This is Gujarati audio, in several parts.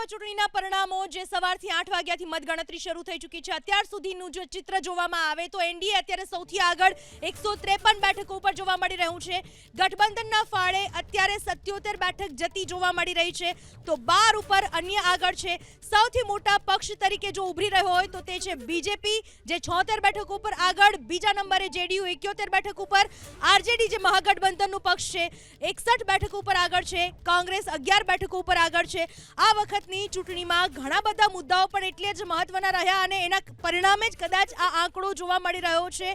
ચૂંટણીના પરિણામો જે સવારથી 8 વાગ્યાથી મતગણતરી શરૂ થઈ ચૂકી છે. અત્યાર સુધીનું જો ચિત્ર જોવામાં આવે તો એનડીએ અત્યારે સૌથી આગળ 153 બેઠકો ઉપર જોવા મળી રહ્યું છે. ગઠબંધનના ફાળે અત્યારે 77 બેઠક જતી જોવા મળી રહી છે, તો 12 ઉપર અન્ય આગળ છે. સૌથી મોટા પક્ષ તરીકે જો ઉભરી રહ્યો હોય તો તે છે બીજેપી, જે 76 બેઠકો ઉપર આગળ. બીજા નંબરે જેડીયુ 71 બેઠક ઉપર, આરજેડી જે મહાગઠબંધનનું પક્ષ છે 61 બેઠકો ઉપર આગળ છે, કોંગ્રેસ 11 બેઠકો ઉપર આગળ છે. આ વખતની ચૂંટણીમાં ઘણા બધા મુદ્દાઓ પણ એટલે જ મહત્વના રહ્યા અને એના પરિણામે જ કદાચ આ આંકડો જોવા મળી રહ્યો છે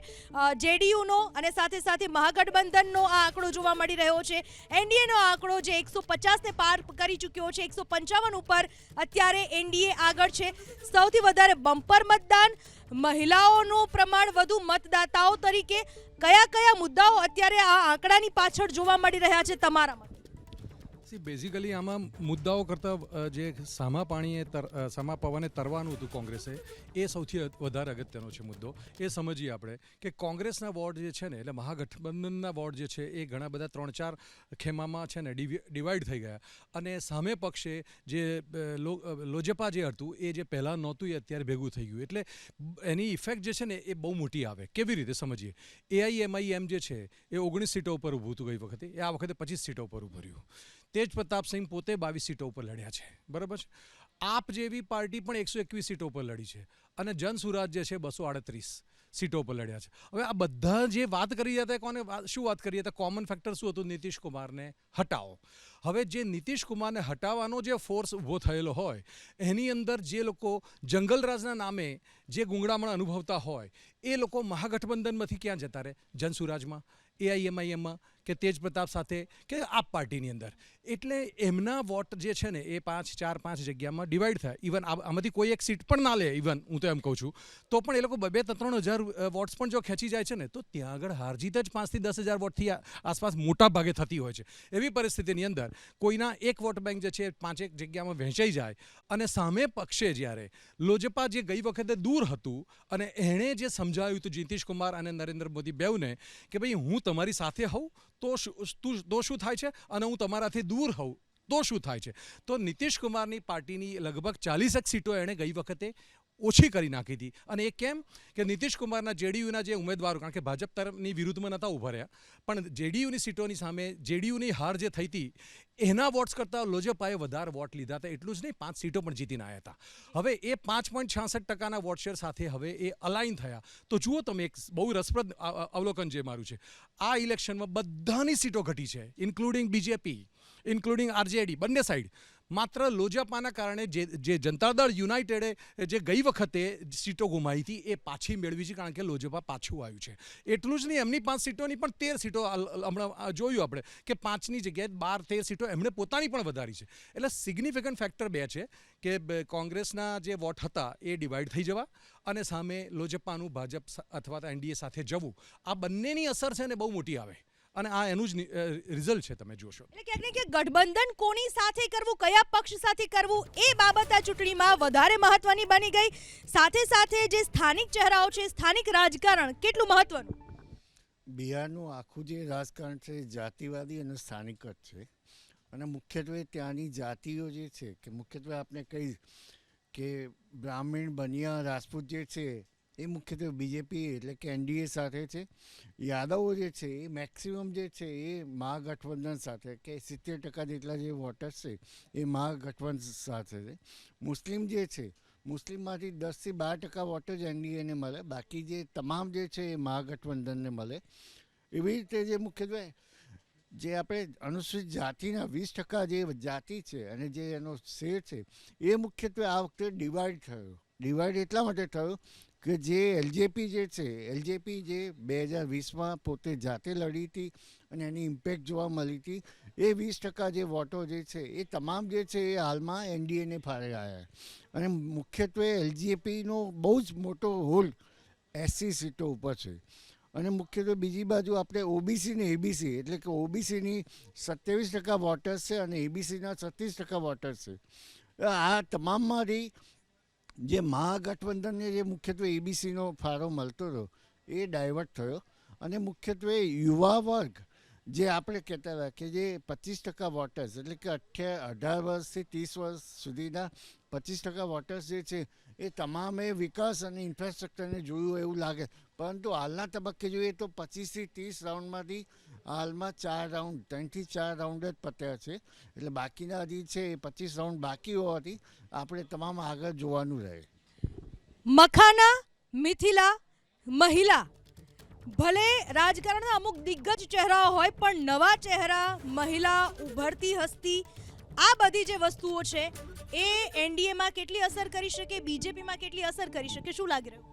જેડીયુનો અને સાથે સાથે મહાગઠબંધનનો આ આંકડો જોવા મળી રહ્યો છે. એનડીએનો આંકડો જે 150ને પાર કરી ચૂક્યો છે, 155 ઉપર અત્યારે એનડીએ આગળ છે. સૌથી વધારે બમ્પર મતદાન, મહિલાઓનું પ્રમાણ વધુ મતદાતાઓ તરીકે, કયા કયા મુદ્દાઓ અત્યારે આ આંકડાની પાછળ જોવા મળી રહ્યા છે તમારા મતે? બેઝિકલી આમાં મુદ્દાઓ કરતાં જે સામા પાણીએ સામા પવને તરવાનું હતું કોંગ્રેસે, એ સૌથી વધારે અગત્યનો છે મુદ્દો. એ સમજીએ આપણે કે કોંગ્રેસના વોર્ડ જે છે ને, એટલે મહાગઠબંધનના વોર્ડ જે છે એ ઘણા બધા 3-4 ખેમામાં છે ને ડિવાઈડ થઈ ગયા. અને સામે પક્ષે જે લોજપા જે હતું એ જે પહેલાં નહોતું એ અત્યારે ભેગું થઈ ગયું. એટલે એની ઇફેક્ટ જે છે ને એ બહુ મોટી આવે. કેવી રીતે સમજીએ? એઆઈએમઆઈએમ જે છે એ 19 સીટો ઉપર ઊભું હતું ગઈ વખતે, એ આ વખતે 25 સીટો ઉપર ઊભું રહ્યું. તેજ પ્રતાપસિંહ પોતે 22 સીટો ઉપર લડ્યા છે, બરાબર છે. આપ જેવી પાર્ટી પણ 121 સીટો ઉપર લડી છે અને જનસુરાજ જે છે 238 સીટો ઉપર લડ્યા છે. હવે આ બધા જે વાત કરી રહ્યા હતા, કોને શું વાત કરી હતા? કોમન ફેક્ટર શું હતું? નીતિશ કુમારને હટાવો. હવે જે નીતિશ કુમારને હટાવવાનો જે ફોર્સ ઊભો થયેલો હોય, એની અંદર જે લોકો જંગલરાજના નામે જે ગુંગળામણ અનુભવતા હોય, એ લોકો મહાગઠબંધનમાંથી ક્યાં જતા રહે? જનસુરાજમાં, એઆઈએમઆઈએમમાં, કે તેજ પ્રતાપ સાથે, કે આપ પાર્ટીની અંદર. એટલે એમના વોટ જે છે ને એ 4-5 જગ્યામાં ડિવાઈડ થાય. ઇવન આમાંથી કોઈ એક સીટ પણ ના લે, ઇવન હું તો એમ કહું છું, તો પણ એ લોકો 2-3 હજાર વોટ્સ પણ જો ખેંચી જાય છે ને, તો ત્યાં આગળ હારજીત જ 5 થી 10 હજાર વોટથી આસપાસ મોટા ભાગે થતી હોય છે. એવી પરિસ્થિતિની અંદર કોઈના એક વોટ બેંક જે છે 5 જગ્યામાં વહેંચાઈ જાય અને સામે પક્ષે જ્યારે લોજપા જે ગઈ વખતે દૂર હતું અને એણે જે સમજાવ્યું હતું નીતિશ કુમાર અને નરેન્દ્ર મોદી બેઉને કે ભાઈ હું તમારી સાથે હોઉં તો શું થાય છે અને હું તમારાથી દૂર હોઉં તો શું થાય છે. તો નીતિશ કુમારની પાર્ટીની લગભગ 40 સીટો એણે ગઈ વખતે ઓછી કરી નાખી હતી. અને એ કેમ? કે નીતિશ કુમારના જેડીયુના જે ઉમેદવારો, કારણ કે ભાજપ તરફની વિરુદ્ધમાં નહોતા ઊભા રહ્યા, પણ જેડીયુની સીટોની સામે જેડીયુની હાર જે થઈ હતી એના વોટ્સ કરતાં લોજપાએ વધારે વોટ લીધા હતા. એટલું જ નહીં, 5 સીટો પણ જીતીને આવ્યા હતા. હવે એ 5.66% વોટ શેર સાથે હવે એ અલાઇન થયા. તો જુઓ તમે, એક બહુ રસપ્રદ અવલોકન જે મારું છે, આ ઇલેક્શનમાં બધાની સીટો ઘટી છે, ઇન્ક્લુડિંગ બીજેપી, ઇન્ક્લુડિંગ આરજેડી, બંને સાઈડ. માત્ર લોજપાના કારણે જે જનતા દળ યુનાઇટેડે જે ગઈ વખતે સીટો ગુમાવી હતી એ પાછી મેળવી છે, કારણ કે લોજપા પાછું આવ્યું છે. એટલું જ નહીં, એમની 5 સીટોની પણ 13 સીટો હમણાં જોયું આપણે કે 5ની જગ્યાએ 12-13 સીટો એમણે પોતાની પણ વધારી છે. એટલે સિગ્નિફિકન્ટ ફેક્ટર બે છે કે કોંગ્રેસના જે વોટ હતા એ ડિવાઈડ થઈ જવા અને સામે લોજપાનું ભાજપ અથવા તો એનડીએ સાથે જવું, આ બંનેની અસર છે ને બહુ મોટી આવે. અને આ એનું જ રિઝલ્ટ છે, તમે જોશો. એટલે ક્યાંક ને ક્યાંક ગઠબંધન કોની સાથે કરવું, કયા પક્ષ સાથે કરવું, એ બાબત આ ચૂંટણીમાં વધારે મહત્વની બની ગઈ. સાથે સાથે જે સ્થાનિક ચહેરાઓ છે, સ્થાનિક રાજકારણ કેટલું મહત્વનું? બિહારનું આખું જે રાજકારણ છે જાતિવાદી અને સ્થાનિક જ છે. અને મુખ્યત્વે ત્યાંની જાતિઓ જે છે, કે મુખ્યત્વે આપણે કહી કે બ્રાહ્મણ, બનિયા, રાજપૂત જે છે એ મુખ્યત્વે બીજેપી એટલે કે એનડીએ સાથે છે. યાદવો જે છે એ મેક્સિમમ જે છે એ મહાગઠબંધન સાથે, કે 70% જેટલા જે વોટર્સ છે એ મહાગઠબંધન સાથે છે. મુસ્લિમ જે છે, મુસ્લિમમાંથી 10 થી 12% વોટ જ એનડીએને મળે, બાકી જે તમામ જે છે એ મહાગઠબંધનને મળે. એવી રીતે જે મુખ્યત્વે જે આપણે અનુસૂચિત જાતિના 20% જે જાતિ છે અને જે એનો શેર છે એ મુખ્યત્વે આ વખતે ડિવાઈડ થયો. ડિવાઈડ એટલા માટે થયો કે જે એલજેપી જે છે, એલજેપી જે 2020માં પોતે જાતે લડી હતી અને એની ઇમ્પેક્ટ જોવા મળી હતી, એ 20% જે વોટો જે છે એ તમામ જે છે એ હાલમાં એનડીએને ફાળે આવ્યા. અને મુખ્યત્વે એલજેપીનો બહુ જ મોટો હોલ્ડ 80 સીટો ઉપર છે. અને મુખ્યત્વે બીજી બાજુ આપણે ઓબીસી ને એબીસી, એટલે કે ઓબીસીની 27% વોટર્સ છે અને એબીસીના 36% વોટર્સ છે. આ તમામમાંથી જે મહાગઠબંધનને જે મુખ્યત્વે એબીસીનો ફાળો મળતો હતો એ ડાયવર્ટ થયો અને મુખ્યત્વે યુવા વર્ગ જે આપણે કહેતા હતા કે જે 25% વોટર્સ એટલે કે 18 વર્ષથી 30 વર્ષ સુધીના 25% વોટર્સ જે છે એ તમામે વિકાસ અને ઇન્ફ્રાસ્ટ્રક્ચરને જોયું એવું લાગે, પરંતુ હાલના તબક્કે જોઈએ તો 25થી 30 રાઉન્ડમાંથી હાલમાં 3થી 4 રાઉન્ડ જ પત્યા છે. એટલે બાકીના હજી છે એ 25 રાઉન્ડ બાકી હોવાથી આપણે તમામ આગળ જોવાનું રહે. મખાના, મિથિલા, મહિલા, ભલે રાજકારણના અમુક દિગ્ગજ ચહેરાઓ હોય પણ નવા ચહેરા, મહિલા, ઉભરતી હસ્તી, આ બધી જે વસ્તુઓ છે એ એનડીએમાં કેટલી અસર કરી શકે, બીજેપીમાં કેટલી અસર કરી શકે, શું લાગી રહ્યું છે?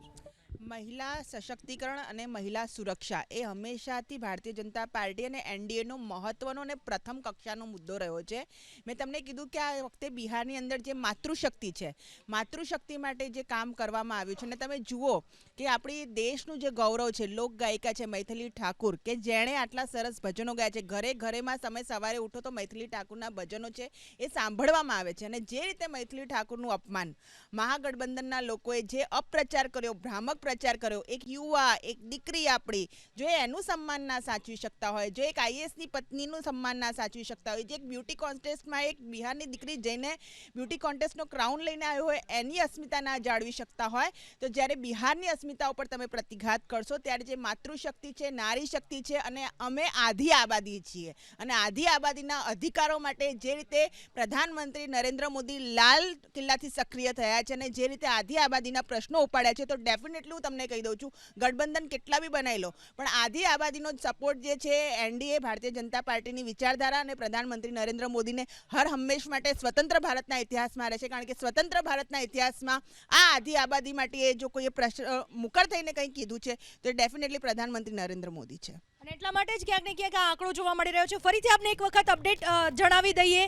મહિલા સશક્તિકરણ અને મહિલા સુરક્ષા એ હંમેશાથી ભારતીય જનતા પાર્ટી અને એનડીએનો મહત્વનો અને પ્રથમ કક્ષાનો મુદ્દો રહ્યો છે. મેં તમને કીધું કે આ વખતે બિહારની અંદર જે માતૃશક્તિ છે, માતૃશક્તિ માટે જે કામ કરવામાં આવ્યું છે, અને તમે જુઓ કે આપણી દેશનું જે ગૌરવ છે, લોકગાયિકા છે મૈથિલી ઠાકુર, કે જેણે આટલા સરસ ભજનો ગાયા છે. ઘરે ઘરેમાં તમે સવારે ઉઠો તો મૈથિલી ઠાકુરના ભજનો છે એ સાંભળવામાં આવે છે. અને જે રીતે મૈથિલી ઠાકુરનું અપમાન મહાગઠબંધનના લોકોએ જે અપપ્રચાર કર્યો, ભ્રામક પ્રચાર કર્યો, એક યુવા, એક દીકરી આપણી, જો એનું સન્માન ના સાચવી શકતા હોય, જો એક આઈએએસની પત્નીનું સન્માન ના સાચવી શકતા હોય, જે એક બ્યુટી કોન્ટેસ્ટમાં એક બિહારની દીકરી જઈને બ્યુટી કોન્ટેસ્ટનો ક્રાઉન લઈને આવ્યો હોય એની અસ્મિતા ના જાળવી શકતા હોય, તો જ્યારે બિહારની અસ્મિતા ઉપર તમે પ્રતિઘાત કરશો ત્યારે જે માતૃશક્તિ છે, નારી શક્તિ છે, અને અમે આધી આબાદી છીએ અને આધી આબાદીના અધિકારો માટે જે રીતે પ્રધાનમંત્રી નરેન્દ્ર મોદી લાલ કિલ્લાથી સક્રિય થયા છે અને જે રીતે આધી આબાદીના પ્રશ્નો ઉપાડ્યા છે, તો ડેફિનેટલી હું તમને કહી દઉં છું, ગઠબંધન કેટલા બી બનાવી લો પણ આધી આબાદીનો સપોર્ટ જે છે એનડીએ, ભારતીય જનતા પાર્ટીની વિચારધારા અને પ્રધાનમંત્રી નરેન્દ્ર મોદીને હર હંમેશ માટે સ્વતંત્ર ભારતના ઇતિહાસમાં રહેશે. કારણ કે સ્વતંત્ર ભારતના ઇતિહાસમાં આ આધી આબાદી માટે જો કોઈએ પ્રશ્ન મુકર થઈને કંઈ કીધું છે તો ડેફિનેટલી પ્રધાનમંત્રી નરેન્દ્ર મોદી છે. અને એટલા માટે જ ક્યાંક ને ક્યાંક આ આંકડો જોવા મળી રહ્યો છે. ફરીથી આપણે એક વખત અપડેટ જણાવી દઈએ.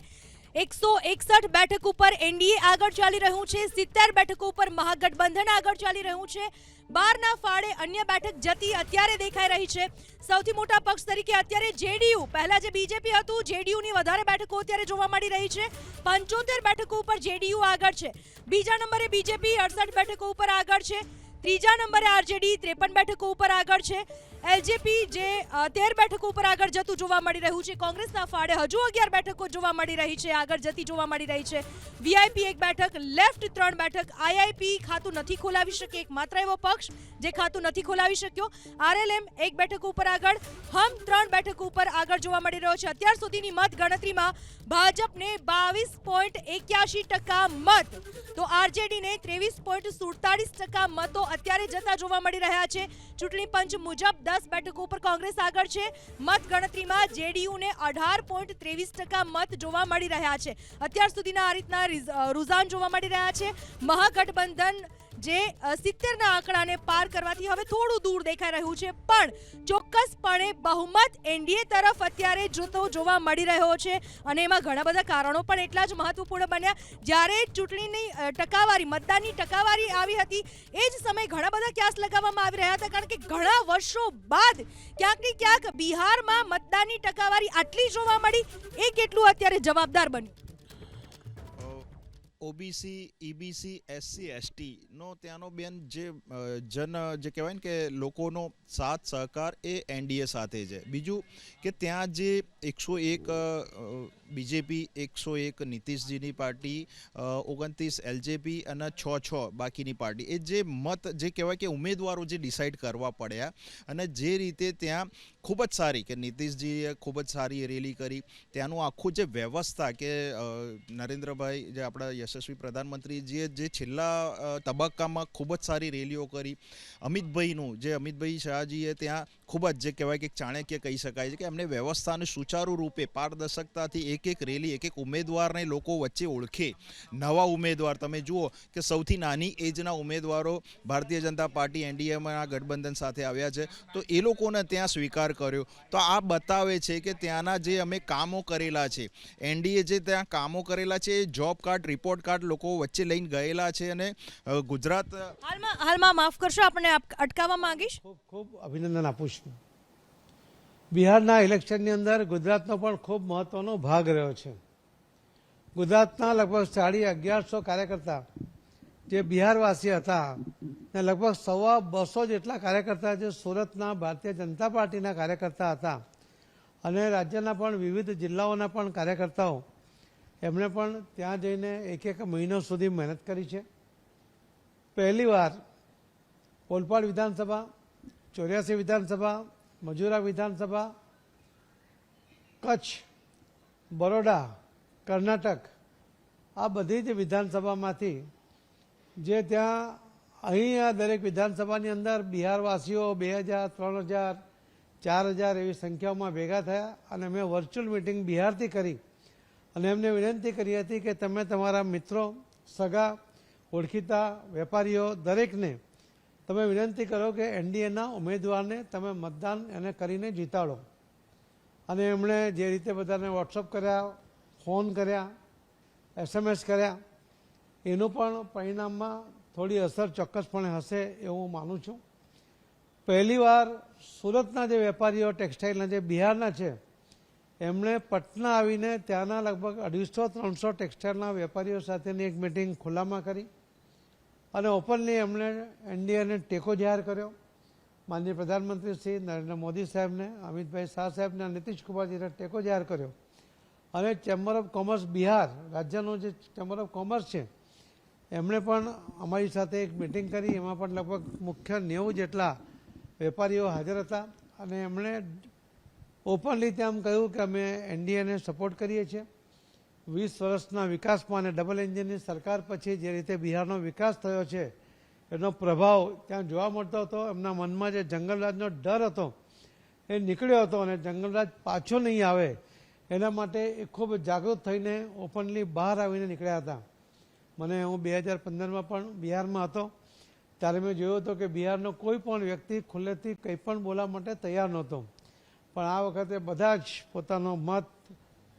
161 બેઠક ઉપર એનડીએ આગળ ચાલી રહ્યું છે, 70 બેઠકો ઉપર મહાગઠબંધન આગળ ચાલી રહ્યું છે, 12ના ફાળે અન્ય બેઠક જતી અત્યારે દેખાઈ રહી છે. સૌથી મોટા પક્ષ તરીકે અત્યારે જેડીયુ, પહેલા જે બીજેપી હતું, જેડીયુની વધારે બેઠકો અત્યારે જોવા મળી રહી છે. 75 બેઠકો ઉપર જેડીયુ આગળ છે, બીજા નંબરે બીજેપી 68 બેઠકો ઉપર આગળ છે, ત્રીજા નંબરે આરજેડી 53 બેઠકો ઉપર આગળ છે, એલજેપી જે 13 બેઠકો ઉપર આગળ જતું જોવા મળી રહ્યું છે. કોંગ્રેસના ફાળે હજુ 11 બેઠકો જોવા મળી રહી છે, આગળ જતી જોવા મળી રહી છે. વીઆઈપી 1 બેઠક, લેફ્ટ 3 બેઠક, આઈઆઈપી ખાતું નથી ખોલાવી શકે, એકમાત્ર એવો પક્ષ જે ખાતું નથી ખોલાવી શક્યો. આરએલએમ 1 બેઠક ઉપર આગળ, હમ 3 બેઠક ઉપર આગળ જોવા મળી રહ્યો છે. અત્યાર સુધીની મત ગણતરીમાં ભાજપને 22.81% મત, તો આરજેડીને 23.47% મતો અત્યારે જતા જોવા મળી રહ્યા છે. ચૂંટણી પંચ મુજબ 10 બેઠકો ઉપર કોંગ્રેસ આગળ છે. મત ગણતરીમાં જેડીયુને 18.23% મત જોવા મળી રહ્યા છે. અત્યાર સુધીના આ રીતના રુઝાન જોવા મળી રહ્યા છે. મહાગઠબંધન જે 70ના આંકડાને પાર કરવાથી હવે થોડું દૂર દેખાઈ રહ્યું છે, પણ ચોક્કસપણે બહુમત એનડીએ તરફ અત્યારે જોતો જોવા મળી રહ્યો છે. અને એમાં ઘણા બધા કારણો પણ એટલા જ મહત્વપૂર્ણ બન્યા. જ્યારે ચૂંટણીની ટકાવારી, મતદાનની ટકાવારી આવી હતી એ જ સમયે ઘણા બધા ક્યાસ લગાવવામાં આવી રહ્યા હતા, કારણ કે ઘણા વર્ષો બાદ ક્યાંક ને ક્યાંક બિહારમાં મતદાનની ટકાવારી આટલી જોવા મળી, એ કેટલું અત્યારે જવાબદાર બન્યું? ઓબીસી, ઈબીસી, એસસી, એસટી નો ત્યાંનો બેન જે જે કહેવાય ને કે લોકોનો સાથ સહકાર એ એનડીએ સાથે છે. બીજું કે ત્યાં જે 101 બીજેપી, 101 નીતિશજીની પાર્ટી, 29 એલજેપી અને 6 બાકીની પાર્ટી, એ જે મત જે કહેવાય કે ઉમેદવારો જે ડિસાઇડ કરવા પડ્યા, અને જે રીતે ત્યાં ખૂબ જ સારી કે નીતિશજીએ ખૂબ જ સારી રેલી કરી, ત્યાંનું આખું જે વ્યવસ્થા કે નરેન્દ્રભાઈ જે આપણા યશસ્વી પ્રધાનમંત્રીજીએ જે છેલ્લા તબક્કામાં ખૂબ જ સારી રેલીઓ કરી, અમિતભાઈ શાહજીએ ત્યાં ખૂબ જ જે કહેવાય કે ચાણક્ય કહી શકાય છે કે એમને વ્યવસ્થાને સુચારુ રૂપે પારદર્શકતાથી એક રેલી, એક ઉમેદવારને લોકો વચ્ચે ઓળખે. નવા ઉમેદવાર તમે જુઓ કે સૌથી નાની એજના ઉમેદવારો ભારતીય જનતા પાર્ટી એનડીએમાં ગઠબંધન સાથે આવ્યા છે, તો એ લોકોને ત્યાં સ્વીકાર કર્યો. તો આ બતાવે છે કે ત્યાંના જે અમે કામો કરેલા છે, એનડીએ જે ત્યાં કામો કરેલા છે, એ જોબ કાર્ડ, રિપોર્ટ કાર્ડ લોકો વચ્ચે લઈને ગયેલા છે. અને ગુજરાત હાલમાં માફ કરશો, આપણે અટકાવવા માંગીશ. ખૂબ અભિનંદન આપું છું. બિહારના ઇલેક્શનની અંદર ગુજરાતનો પણ ખૂબ મહત્વનો ભાગ રહ્યો છે. ગુજરાતના લગભગ 1150 કાર્યકર્તા જે બિહારવાસી હતા, ને લગભગ 250 જેટલા કાર્યકર્તા જે સુરતના ભારતીય જનતા પાર્ટીના કાર્યકર્તા હતા, અને રાજ્યના પણ વિવિધ જિલ્લાઓના પણ કાર્યકર્તાઓ એમણે પણ ત્યાં જઈને એક મહિનો સુધી મહેનત કરી છે. પહેલીવાર ઓલપાડ વિધાનસભા, 84 વિધાનસભા, મજૂરા વિધાનસભા, કચ્છ, બરોડા, કર્ણાટક આ બધી જ વિધાનસભામાંથી જે ત્યાં અહીંયા દરેક વિધાનસભાની અંદર બિહારવાસીઓ 2000, 3000, 4000 એવી સંખ્યાઓમાં ભેગા થયા અને મેં વર્ચ્યુઅલ મિટિંગ બિહારથી કરી અને એમને વિનંતી કરી હતી કે તમે તમારા મિત્રો, સગા, ઓળખીતા, વેપારીઓ દરેકને તમે વિનંતી કરો કે એનડીએના ઉમેદવારને તમે મતદાન એને કરીને જીતાડો. અને એમણે જે રીતે બધાને વોટ્સઅપ કર્યા, ફોન કર્યા, SMS કર્યા, એનું પણ પરિણામમાં થોડી અસર ચોક્કસપણે હશે એવું હું માનું છું. પહેલીવાર સુરતના જે વેપારીઓ ટેક્સટાઇલના જે બિહારના છે એમણે પટના આવીને ત્યાંના લગભગ 250-300 ટેક્સટાઇલના વેપારીઓ સાથેની એક મિટિંગ ખુલ્લામાં કરી અને ઓપનલી એમણે એનડીએને ટેકો જાહેર કર્યો. માનનીય પ્રધાનમંત્રી શ્રી નરેન્દ્ર મોદી સાહેબને, અમિતભાઈ શાહ સાહેબને, નીતિશ કુમારજીને ટેકો જાહેર કર્યો અને ચેમ્બર ઓફ કોમર્સ બિહાર રાજ્યનું જે ચેમ્બર ઓફ કોમર્સ છે એમણે પણ અમારી સાથે એક મિટિંગ કરી. એમાં પણ લગભગ મુખ્ય 90 જેટલા વેપારીઓ હાજર હતા અને એમણે ઓપનલી તેમ કહ્યું કે અમે એનડીએને સપોર્ટ કરીએ છીએ. 20 વર્ષના વિકાસમાં અને ડબલ એન્જિનની સરકાર પછી જે રીતે બિહારનો વિકાસ થયો છે એનો પ્રભાવ ત્યાં જોવા મળતો હતો. એમના મનમાં જે જંગલરાજનો ડર હતો એ નીકળ્યો હતો અને જંગલરાજ પાછો નહીં આવે એના માટે એ ખૂબ જાગૃત થઈને ઓપનલી બહાર આવીને નીકળ્યા હતા. હું 2015માં પણ બિહારમાં હતો ત્યારે મેં જોયું હતું કે બિહારનો કોઈ પણ વ્યક્તિ ખુલ્લેથી કંઈ પણ બોલવા માટે તૈયાર નહોતો, પણ આ વખતે બધા જ પોતાનો મત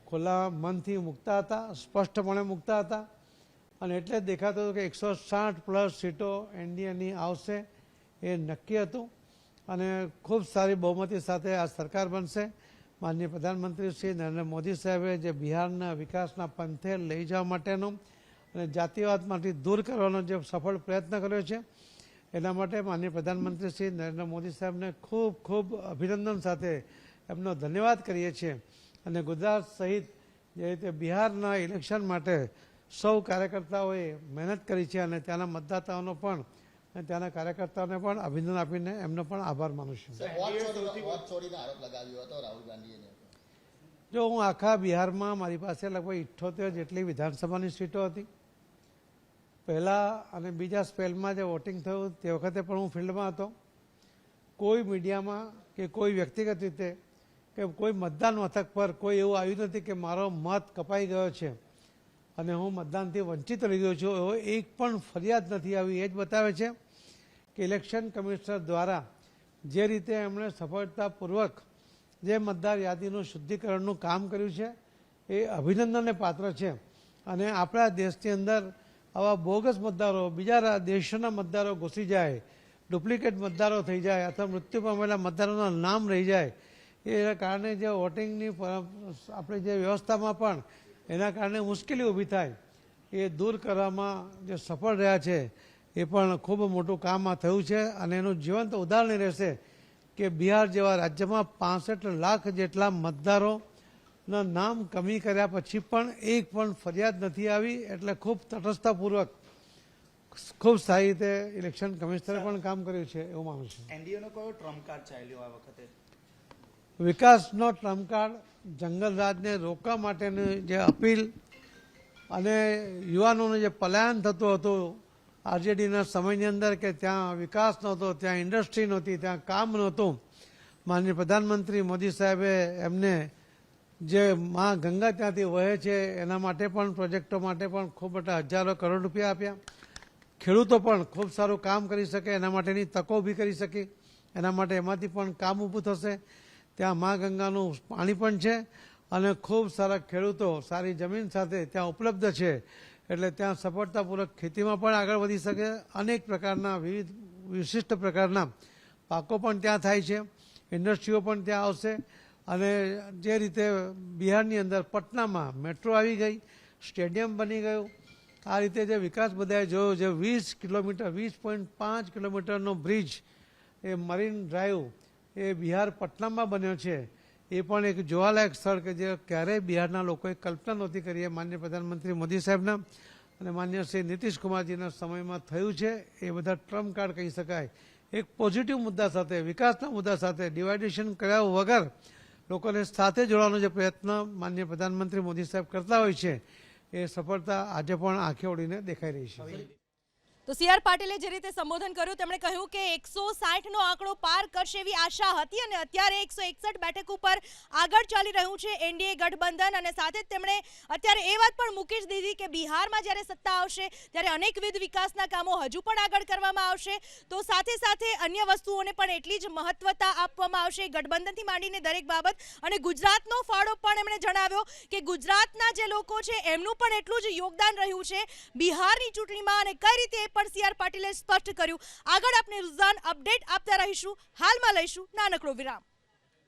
ખુલ્લા મનથી મૂકતા હતા, સ્પષ્ટપણે મૂકતા હતા અને એટલે જ દેખાતું હતું કે 160+ સીટો એનડીએની આવશે એ નક્કી હતું અને ખૂબ સારી બહુમતી સાથે આ સરકાર બનશે. માનનીય પ્રધાનમંત્રી શ્રી નરેન્દ્ર મોદી સાહેબે જે બિહારના વિકાસના પંથે લઈ જવા માટેનો અને જાતિવાદમાંથી દૂર કરવાનો જે સફળ પ્રયત્ન કર્યો છે એના માટે માનનીય પ્રધાનમંત્રી શ્રી નરેન્દ્ર મોદી સાહેબને ખૂબ ખૂબ અભિનંદન સાથે એમનો ધન્યવાદ કરીએ છીએ. અને ગુજરાત સહિત જે રીતે બિહારના ઇલેક્શન માટે સૌ કાર્યકર્તાઓએ મહેનત કરી છે અને ત્યાંના મતદાતાઓનો પણ અને ત્યાંના કાર્યકર્તાઓને પણ અભિનંદન આપીને એમનો પણ આભાર માનું છું. જો હું આખા બિહારમાં મારી પાસે લગભગ 78 જેટલી વિધાનસભાની સીટો હતી. પહેલા અને બીજા સ્પેલમાં જે વોટિંગ થયું તે વખતે પણ હું ફિલ્ડમાં હતો. કોઈ મીડિયામાં કે કોઈ વ્યક્તિગત રીતે કે કોઈ મતદાન મથક પર કોઈ એવું આવ્યું નથી કે મારો મત કપાઈ ગયો છે અને હું મતદાનથી વંચિત રહી ગયો છું, એવો એક પણ ફરિયાદ નથી આવી. એ જ બતાવે છે કે ઇલેક્શન કમિશનર દ્વારા જે રીતે એમણે સફળતાપૂર્વક જે મતદાર યાદીનું શુદ્ધિકરણનું કામ કર્યું છે એ અભિનંદનને પાત્ર છે. અને આપણા દેશની અંદર આવા બોગસ મતદારો, બીજા દેશોના મતદારો ઘૂસી જાય, ડુપ્લિકેટ મતદારો થઈ જાય અથવા મૃત્યુ પામેલા મતદારોના નામ રહી જાય, એના કારણે જે વોટિંગની આપણી જે વ્યવસ્થામાં પણ એના કારણે મુશ્કેલી ઊભી થાય એ દૂર કરવામાં જે સફળ રહ્યા છે એ પણ ખૂબ મોટું કામ આ થયું છે. અને એનું જીવંત ઉદાહરણ રહેશે કે બિહાર જેવા રાજ્યમાં 65 લાખ જેટલા મતદારોના નામ કમી કર્યા પછી પણ એક પણ ફરિયાદ નથી આવી. એટલે ખૂબ તટસ્થતાપૂર્વક ખૂબ સારી રીતે ઇલેક્શન કમિશનરે પણ કામ કર્યું છે એવું માનું છું. એનડીએનો કયો ટ્રમ્પ કાર્ડ ચાલ્યો આ વખતે? વિકાસનો ટ્રમ્પ કાર્ડ, જંગલરાજને રોકવા માટેની જે અપીલ અને યુવાનોનું જે પલાયન થતું હતું આરજેડીના સમયની અંદર કે ત્યાં વિકાસ નહોતો, ત્યાં ઇન્ડસ્ટ્રી નહોતી, ત્યાં કામ નહોતું. માનનીય પ્રધાનમંત્રી મોદી સાહેબે એમને જે મા ગંગા ત્યાંથી વહે છે એના માટે પણ પ્રોજેક્ટો માટે પણ ખૂબ મોટા હજારો કરોડ રૂપિયા આપ્યા. ખેડૂતો પણ ખૂબ સારું કામ કરી શકે એના માટેની તકો ઊભી કરી શકી, એના માટે એમાંથી પણ કામ ઊભું થશે. ત્યાં મા ગંગાનું પાણી પણ છે અને ખૂબ સારા ખેડૂતો સારી જમીન સાથે ત્યાં ઉપલબ્ધ છે એટલે ત્યાં સફળતાપૂર્વક ખેતીમાં પણ આગળ વધી શકે. અનેક પ્રકારના વિશિષ્ટ પ્રકારના પાકો પણ ત્યાં થાય છે, ઇન્ડસ્ટ્રીઓ પણ ત્યાં આવશે. અને જે રીતે બિહારની અંદર પટનામાં મેટ્રો આવી ગઈ, સ્ટેડિયમ બની ગયું, આ રીતે જે વિકાસ બધાએ જોયો, જે 20 કિલોમીટર 20.5 કિલોમીટરનો બ્રિજ એ મરીન ડ્રાઈવ એ બિહાર પટનામાં બન્યો છે, એ એ પણ એક જોવાલાયક સ્થળ કે જે ક્યારેય બિહારના લોકોએ કલ્પના નહોતી કરી. માનનીય પ્રધાનમંત્રી મોદી સાહેબના અને માન્ય શ્રી નીતિશ કુમારજીના સમયમાં થયું છે. એ બધા ટ્રમ્પ કાર્ડ કહી શકાય. એક પોઝિટિવ મુદ્દા સાથે, વિકાસના મુદ્દા સાથે, ડિવાઇડેશન કર્યા વગર લોકોને સાથે જોડવાનો જે પ્રયત્ન માનનીય પ્રધાનમંત્રી મોદી સાહેબ કરતા હોય છે, એ સફળતા આજે પણ આંખે ઓળીને દેખાઈ રહી છે. તો સી આર પાટીલે જે રીતે સંબોધન કર્યું તેમણે કહ્યું કે 160નો આંકડો પાર કરશે એવી આશા હતી અને અત્યારે 161 બેઠક ઉપર આગળ ચાલી રહ્યું છે એનડીએ ગઠબંધન. અને સાથે જ તેમણે અત્યારે એ વાત પણ મૂકી જ દીધી કે બિહારમાં જ્યારે સત્તા આવશે ત્યારે અનેકવિધ વિકાસના કામો હજુ પણ આગળ કરવામાં આવશે. તો સાથે સાથે અન્ય વસ્તુઓને પણ એટલી જ મહત્વતા આપવામાં આવશે, ગઠબંધનથી માંડીને દરેક બાબત. અને ગુજરાતનો ફાળો પણ એમણે જણાવ્યો કે ગુજરાતના જે લોકો છે એમનું પણ એટલું જ યોગદાન રહ્યું છે બિહારની ચૂંટણીમાં. અને કઈ રીતે પણ સી આર પાટીલે સ્પષ્ટ કર્યું. આગળ આપણે રુઝાન અપડેટ આપતા રહીશું. હાલમાં લઈશું નાનકડો વિરામ.